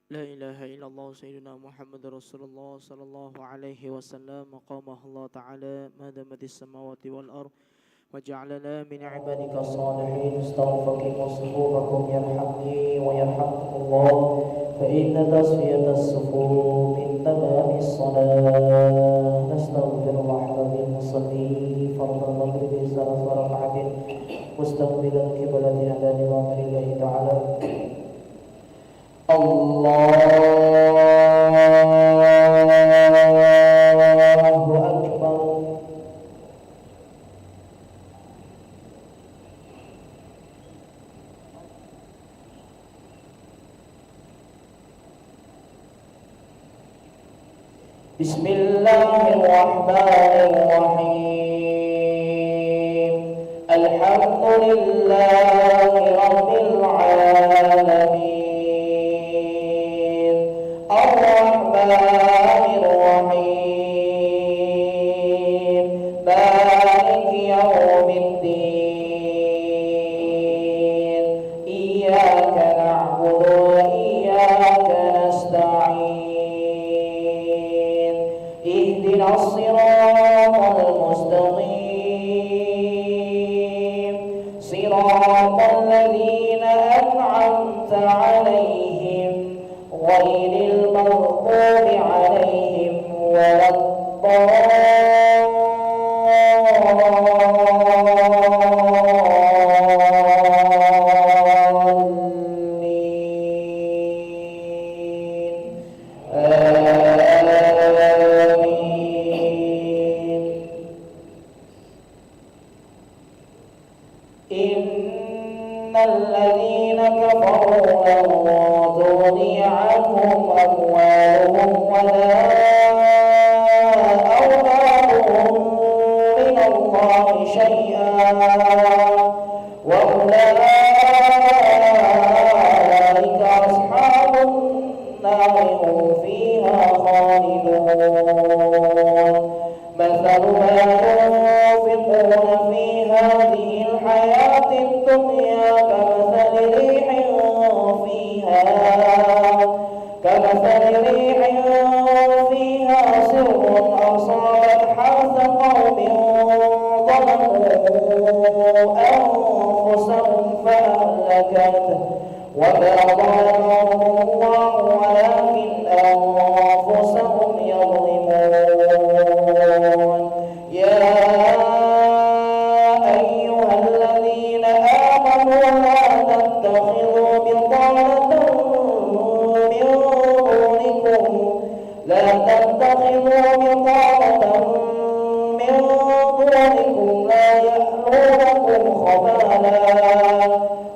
لا إله إلا الله سيدنا محمد رسول الله صلى الله عليه وسلم مقامه الله تعالى ما دامت السماوات والأرض وجعلنا من عبادك الصالحين استغفركم صفوفكم يرحمني ويرحمكم الله فإن تصفية الصفوف من تمام الصلاة نستغفر الله العظيم المصلي فرض المغرب ثلاث ركعات مستقبلا قبلة أذان وأمر الله تعالى الله أكبر. بسم الله الرحمن الرحيم الحمد لله رب العالمين الرحمن الرحيم مالك يوم الدين إياك نعبد وإياك نستعين اهدنا الصراط المستقيم صراط الذين أنعمت عليهم غير المغضوب عليهم ولا الضالين آمين. إن الذين كفروا لن تغني عنهم أموالهم ولا أولادهم من الله شيئا وأولئك أصحاب النار هم فيها خالدون. مثل ما ينفقون في هذه الحياة الدنيا كمثل ريح فيها سر أصابت حرث قوم ظلموا أنفسهم فأهلكته وما ظلمهم الله ولكن أنفسهم يظلمون. يا أيها الذين آمنوا لا تتخذوا بطانة من دونكم لا يألونكم خبالا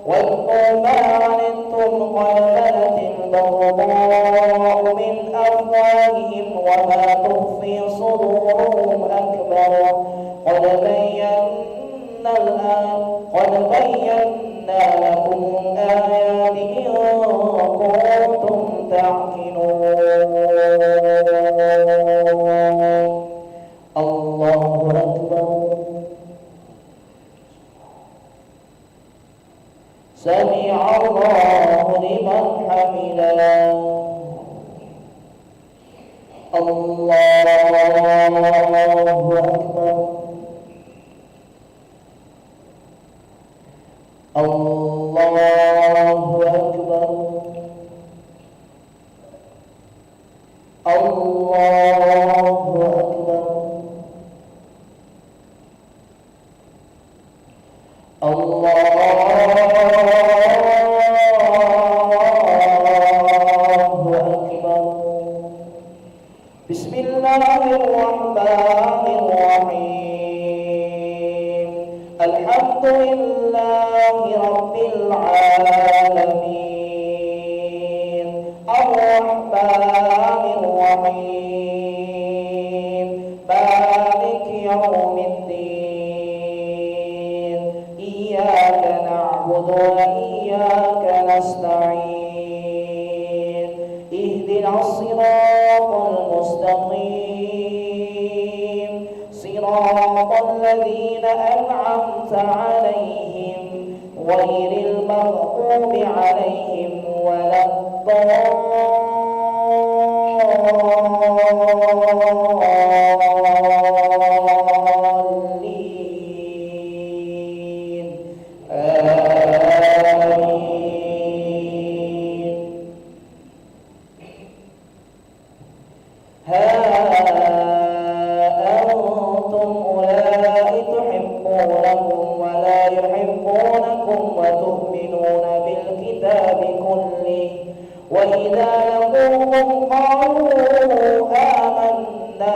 وادوا ما عنتم قد بدت البغضاء من أفواههم وما تخفي صدورهم أكبر قد بينا لكم الآيات إن كنتم تعقلون. الله أكبر. سمع الله لمن حمده. الله أكبر. الله أكبر. الله أكبر. الله أكبر. بسم الله الرحمن الرحيم الحمد لله رب العالمين الرحمن الرحيم مالك يوم الدين إياك نعبد وإياك نستعين اهدنا الصراط المستقيم صراط الذين أنعمت عليهم غير المغضوب عليهم ولا الضالين آمين. ها أنتم أولئك تحبونهم ولا يحبونكم وتؤمنون بالكتاب كله وإذا لقوكم قالوا آمنا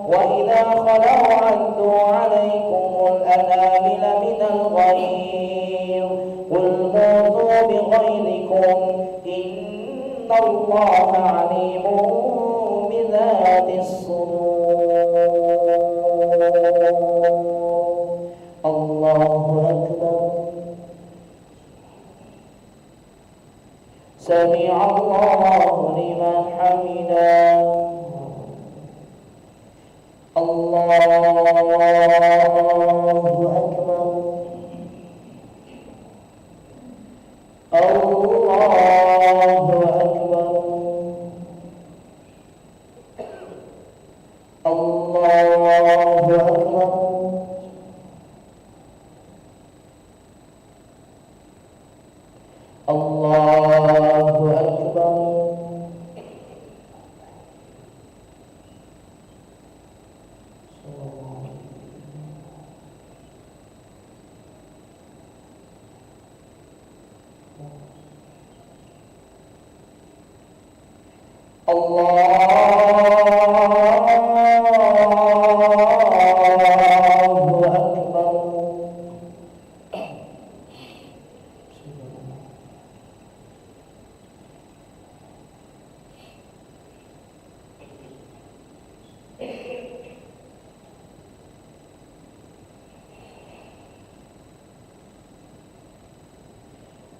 وإذا خلوا عدوا عليكم الأنامل من الغيظ قل موتوا بغيظكم إن الله عليم بذات الصدور. الله أكبر. سمع الله لمن حمده. الله أكبر. الله أكبر. الله أكبر. الله أكبر.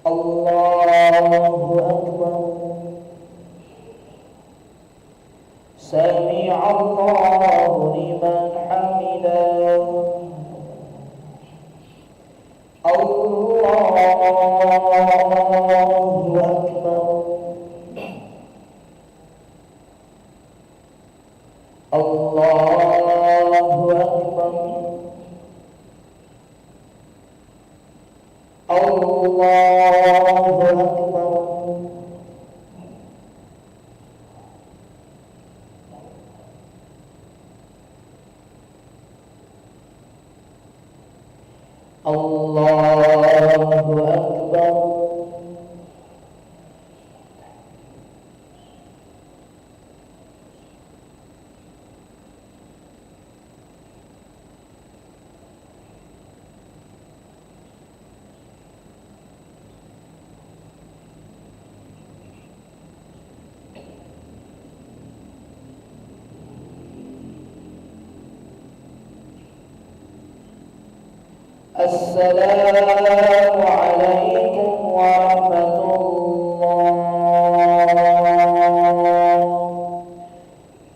الله أكبر. سمع الله لمن حمده. الله أكبر. الله أكبر. الله أكبر. الله أكبر. السلام عليكم ورحمة الله.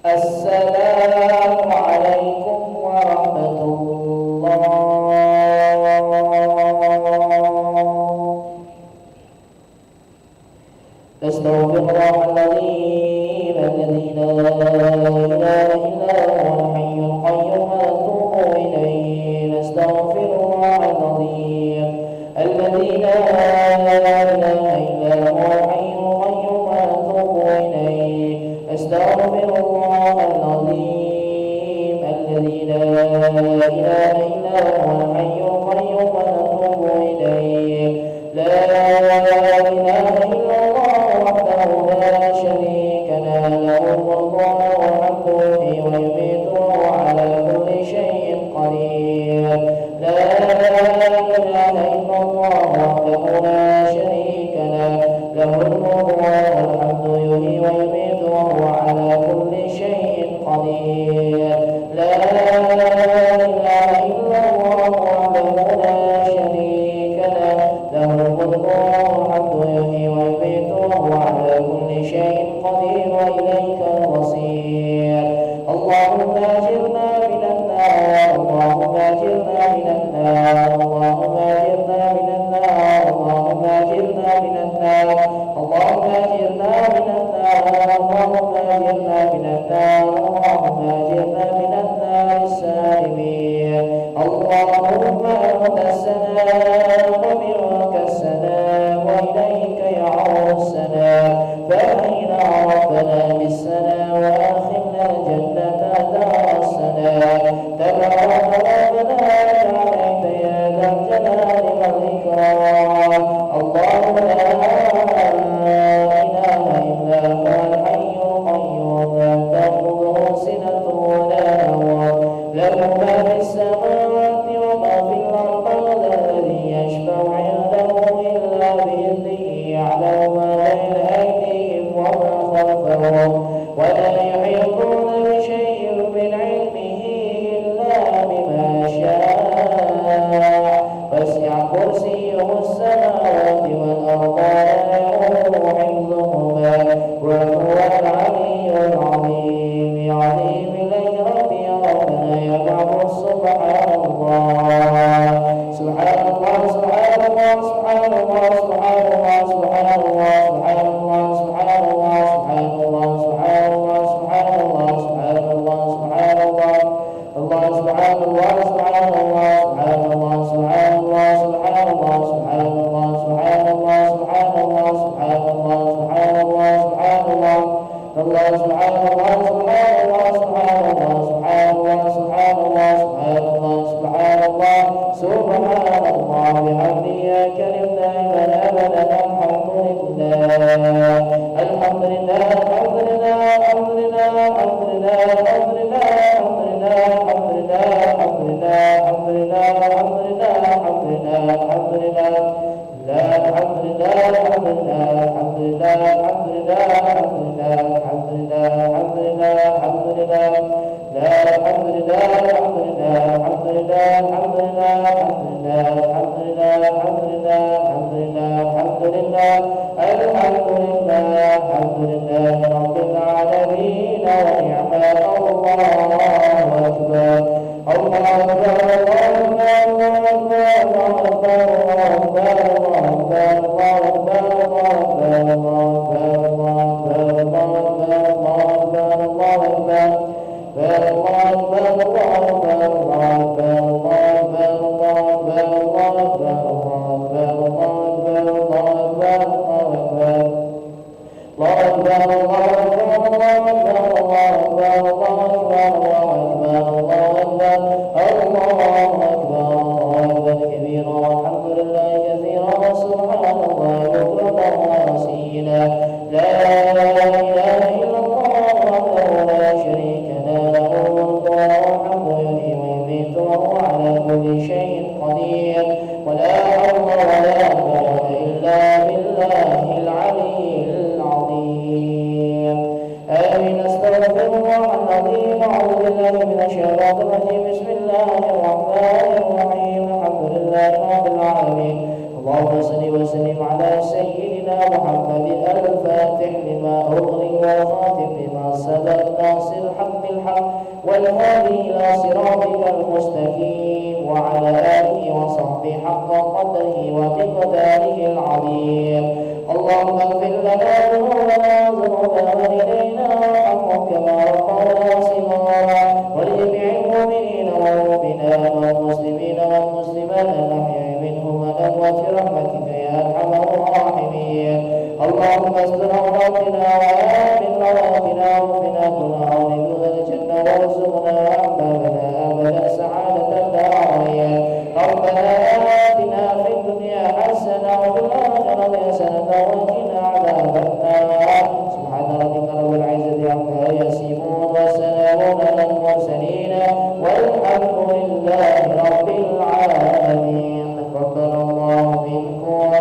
السلام عليكم ورحمة الله. نستغفر الله العظيم الذي لا إله إلا هو الحي القيوم ونتوب إليه. نستغفر الله العظيم الذي لا إله إلا هو الحي القيوم ونتوب إليه. نستغفر الله العظيم الذي لا إله إلا هو الحي القيوم ونتوب إليه. لا إله إلا الله وحده لا شريك له له الملك وله الحمد يحيي ويميت وهو على كل شيء قدير. لا إله إلا الله وحده لا شريك له له الملك وله الحمد يحيي ويميت وهو على كل شيء قدير. لا إله إلا الله وحده لا شريك له له الملك وله الحمد يحيي ويميت وهو على كل شيء قدير وإليك المصير. اللهم أجرنا من النار. اللهم أجرنا من النار. اللهم أجرنا من النار. اللهم أجرنا من النار. اللهم السلام فأحينا ربنا بالسلام وأدخلنا الجنة دار السلام تبارك ربنا وتعالى يا ذا الجلال والإكرام اللهم لا إله إلا هو الحي القيوم لا تأخذه سنة ولا نوم له ما في السماوات وما في الأرض الذي يشفع عنده إلا بإذنه يعلم ما بين أيديهم وما خلفهم ولا يحيطون بشيء من علمه إلا بما شاء وسع كرسيه السماوات والأرض لا يؤوده حفظهما وهو العلي العظيم عظيم الأجر يا ربنا يا معبود سبحان الله سبحان الله سبحان الله سبحان الله سبحان الله سبحان الله سبحان الله سبحان الله سبحان الله سبحان الله سبحان الله سبحان الله سبحان الله الله سبحان الله سبحان الله سبحان الله سبحان الله سبحان الله سبحان الله سبحان الله سبحان الله سبحان الله سبحان الله سبحان الله الله سبحان الله سبحان الله سبحان الله سبحان الله سبحان الله سبحان الله سبحان الله سبحان الله بحمده يا كريم دائما ابدا الحمد لله الحمد لله الحمد لله الحمد لله الحمد لله الحمد لله الحمد لله الحمد لله الحمد لله الحمد لله الحمد لله الحمد لله الحمد لله لا الحمد لله الحمد لله الحمد لله الحمد لله الحمد لله الحمد لله الحمد لله الحمد لله لا الحمد لله الحمد لله الحمد لله الحمد لله الحمد لله الحمد لله الحمد لله الحمد لله الحمد لله الحمد لله الحمد لله رب العالمين ونعم الله أكبر الله أكبر الله أكبر الله أكبر الله أكبر الله أكبر الله أكبر الله أكبر الله أكبر الله أكبر الله أكبر الله أكبر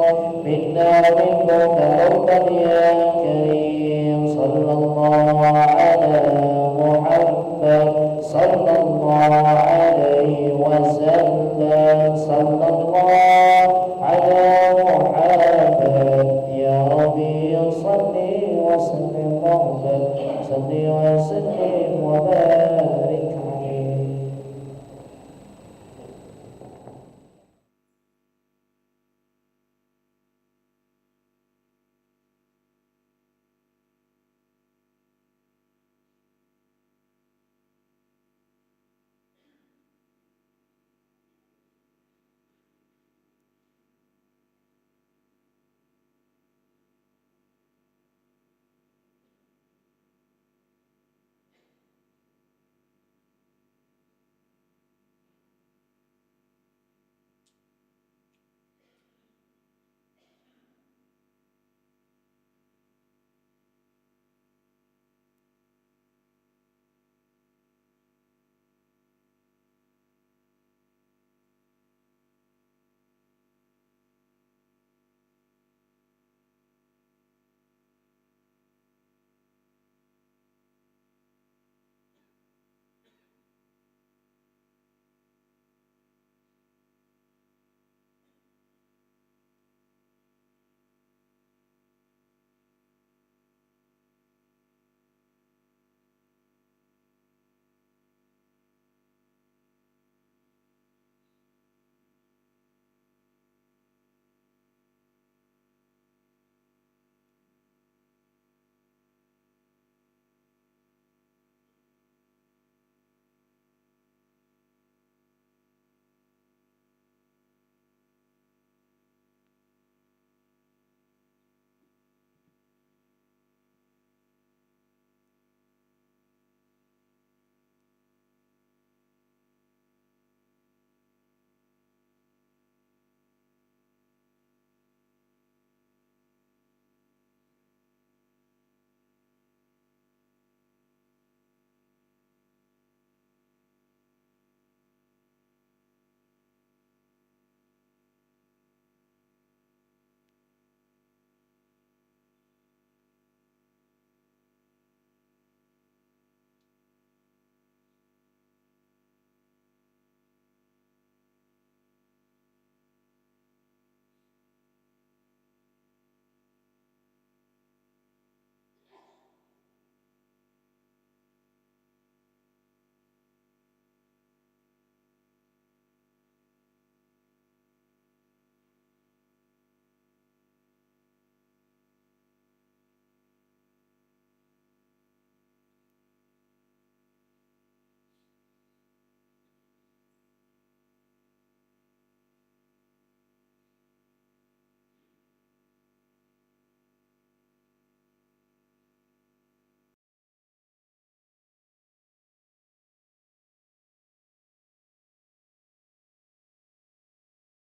الله أكبر صل وسلم وبارك